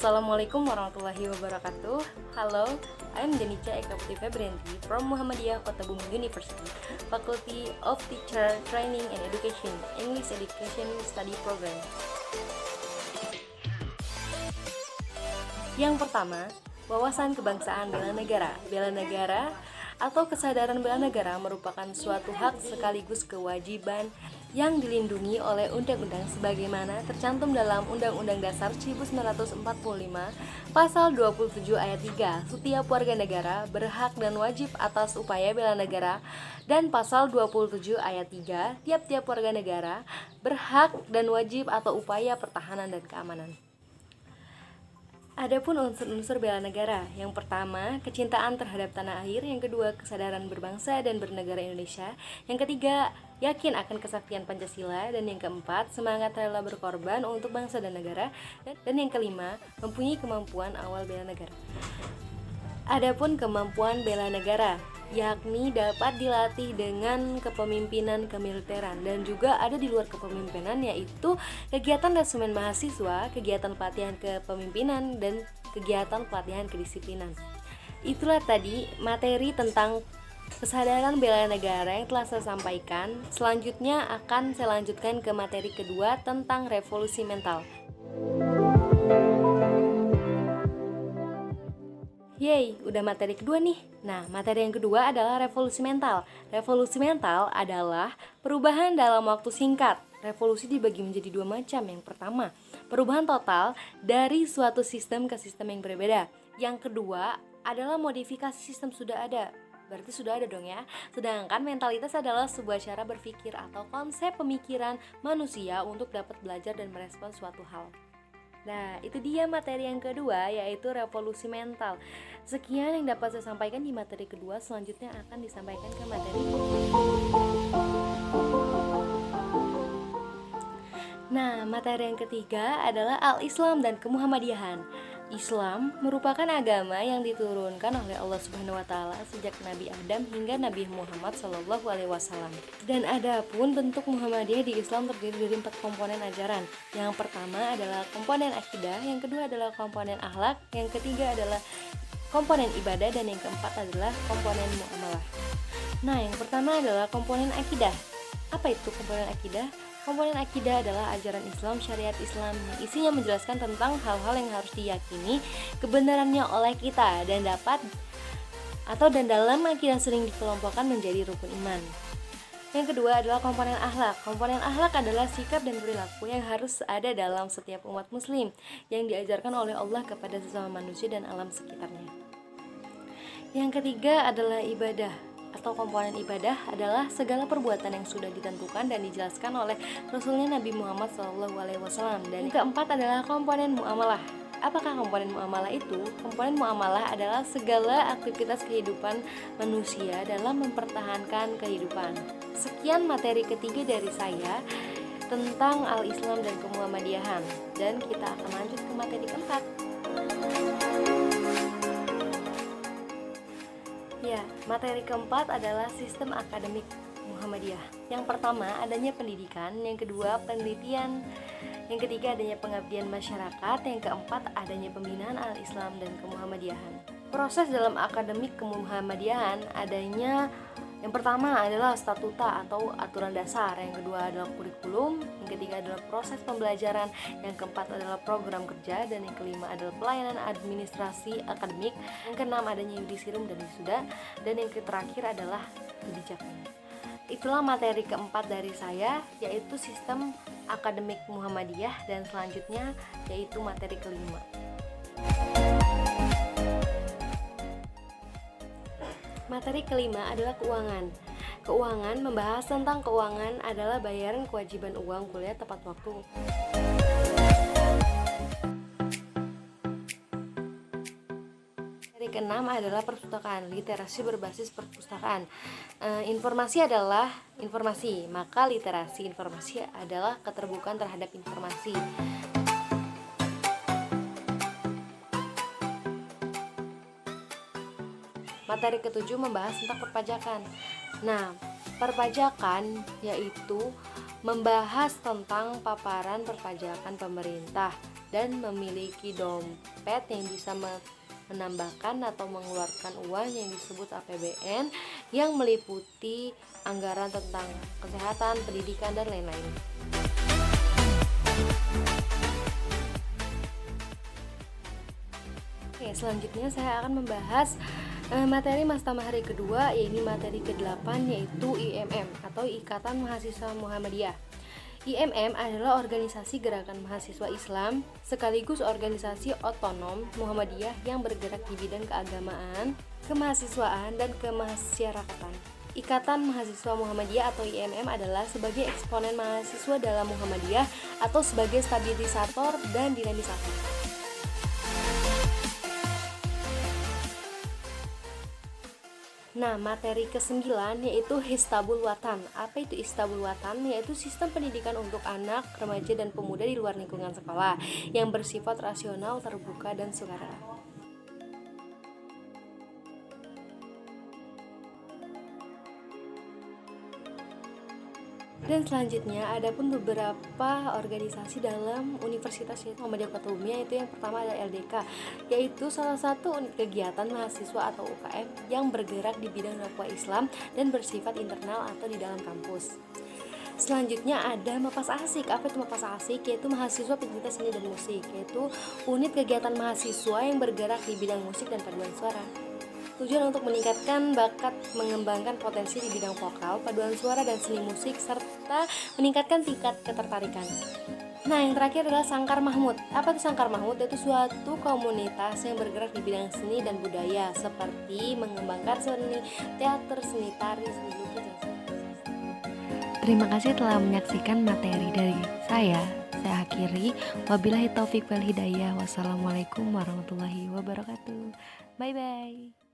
Assalamualaikum warahmatullahi wabarakatuh. Hello, I'm Janica Eka Putri Febrianti from Muhammadiyah Kota Bumi University, Faculty of Teacher Training and Education, English Education Study Program. Yang pertama, wawasan kebangsaan bela negara. Bela negara atau kesadaran bela negara merupakan suatu hak sekaligus kewajiban yang dilindungi oleh undang-undang sebagaimana tercantum dalam Undang-Undang Dasar 1945 Pasal 27 ayat 3. Setiap warga negara berhak dan wajib atas upaya bela negara, dan Pasal 27 ayat 3. Tiap-tiap warga negara berhak dan wajib atau upaya pertahanan dan keamanan. Adapun unsur-unsur bela negara, yang pertama, kecintaan terhadap tanah air, yang kedua, kesadaran berbangsa dan bernegara Indonesia, yang ketiga, yakin akan kesaktian Pancasila, dan yang keempat, semangat rela berkorban untuk bangsa dan negara, dan yang kelima, mempunyai kemampuan awal bela negara. Adapun kemampuan bela negara, yakni dapat dilatih dengan kepemimpinan kemiliteran dan juga ada di luar kepemimpinan, yaitu kegiatan resumen mahasiswa, kegiatan pelatihan kepemimpinan, dan kegiatan pelatihan kedisiplinan. Itulah tadi materi tentang kesadaran bela negara yang telah saya sampaikan. Selanjutnya akan saya lanjutkan ke materi kedua tentang revolusi mental. Yeay, udah materi kedua nih. Nah, materi yang kedua adalah revolusi mental. Revolusi mental adalah perubahan dalam waktu singkat. Revolusi dibagi menjadi dua macam. Yang pertama, perubahan total dari suatu sistem ke sistem yang berbeda. Yang kedua adalah modifikasi sistem sudah ada. Berarti sudah ada dong ya. Sedangkan mentalitas adalah sebuah cara berpikir atau konsep pemikiran manusia untuk dapat belajar dan merespon suatu hal. Nah, itu dia materi yang kedua, yaitu revolusi mental. Sekian yang dapat saya sampaikan di materi kedua. Selanjutnya akan disampaikan ke materi. Nah, materi yang ketiga adalah Al-Islam dan Kemuhammadiyahan. Islam merupakan agama yang diturunkan oleh Allah Subhanahu wa taala sejak Nabi Adam hingga Nabi Muhammad SAW. Dan adapun bentuk Muhammadiyah di Islam terdiri dari 4 komponen ajaran. Yang pertama adalah komponen akidah, yang kedua adalah komponen akhlak, yang ketiga adalah komponen ibadah, dan yang keempat adalah komponen muamalah. Nah, yang pertama adalah komponen akidah. Apa itu komponen akidah? Komponen akidah adalah ajaran Islam, syariat Islam yang isinya menjelaskan tentang hal-hal yang harus diyakini kebenarannya oleh kita dan dalam akidah sering dikelompokkan menjadi rukun iman. Yang kedua adalah komponen akhlak. Komponen akhlak adalah sikap dan perilaku yang harus ada dalam setiap umat muslim yang diajarkan oleh Allah kepada sesama manusia dan alam sekitarnya. Yang ketiga adalah ibadah, atau komponen ibadah adalah segala perbuatan yang sudah ditentukan dan dijelaskan oleh Rasulnya Nabi Muhammad SAW. Dan yang keempat adalah komponen muamalah. Apakah komponen muamalah itu? Komponen muamalah adalah segala aktivitas kehidupan manusia dalam mempertahankan kehidupan. Sekian materi ketiga dari saya tentang Al-Islam dan Kemuhammadiyahan, dan kita akan lanjut ke materi keempat. Ya, materi keempat adalah sistem akademik Muhammadiyah. Yang pertama, adanya pendidikan, yang kedua, penelitian, yang ketiga, adanya pengabdian masyarakat, yang keempat, adanya pembinaan al-Islam dan kemuhammadiyahan. Proses dalam akademik kemuhammadiyahan adanya, yang pertama adalah statuta atau aturan dasar, yang kedua adalah kurikulum, yang ketiga adalah proses pembelajaran, yang keempat adalah program kerja, dan yang kelima adalah pelayanan administrasi akademik, yang keenam adanya yudisirum dan wisuda, dan yang terakhir adalah kebijakan. Itulah materi keempat dari saya, yaitu sistem akademik Muhammadiyah, dan selanjutnya yaitu materi kelima. Materi kelima adalah keuangan. Keuangan membahas tentang keuangan adalah bayaran kewajiban uang kuliah tepat waktu. Materi keenam adalah perpustakaan, literasi berbasis perpustakaan. Informasi adalah informasi, maka literasi informasi adalah keterbukaan terhadap informasi. Materi ketujuh membahas tentang perpajakan. Nah, perpajakan yaitu membahas tentang paparan perpajakan pemerintah dan memiliki dompet yang bisa menambahkan atau mengeluarkan uang yang disebut APBN yang meliputi anggaran tentang kesehatan, pendidikan, dan lain-lain. Oke, selanjutnya saya akan membahas materi Mastama hari kedua, yaitu materi ke-8, yaitu IMM atau Ikatan Mahasiswa Muhammadiyah. IMM adalah organisasi gerakan mahasiswa Islam sekaligus organisasi otonom Muhammadiyah yang bergerak di bidang keagamaan, kemahasiswaan, dan kemasyarakatan. Ikatan Mahasiswa Muhammadiyah atau IMM adalah sebagai eksponen mahasiswa dalam Muhammadiyah atau sebagai stabilisator dan dinamisator. Nah, materi ke-9 yaitu Histabul Watan. Apa itu Histabul Watan? Yaitu sistem pendidikan untuk anak, remaja, dan pemuda di luar lingkungan sekolah yang bersifat rasional, terbuka, dan sukarela. Dan selanjutnya ada pun beberapa organisasi dalam Universitas Muhammadiyah Kota Umum, yaitu yang pertama ada LDK, yaitu salah satu unit kegiatan mahasiswa atau UKM yang bergerak di bidang dakwah Islam dan bersifat internal atau di dalam kampus. Selanjutnya ada Mapas Asik. Apa itu Mapas Asik? Yaitu mahasiswa pencinta seni dan musik, yaitu unit kegiatan mahasiswa yang bergerak di bidang musik dan paduan suara. Tujuan untuk meningkatkan bakat, mengembangkan potensi di bidang vokal, paduan suara, dan seni musik, serta meningkatkan tingkat ketertarikan. Nah, yang terakhir adalah Sangkar Mahmud. Apa itu Sangkar Mahmud? Yaitu suatu komunitas yang bergerak di bidang seni dan budaya, seperti mengembangkan seni teater, seni tari, seni lukis, dan seni. Terima kasih telah menyaksikan materi dari saya. Saya akhiri. Wabillahi taufik wal hidayah. Wassalamualaikum warahmatullahi wabarakatuh. Bye-bye.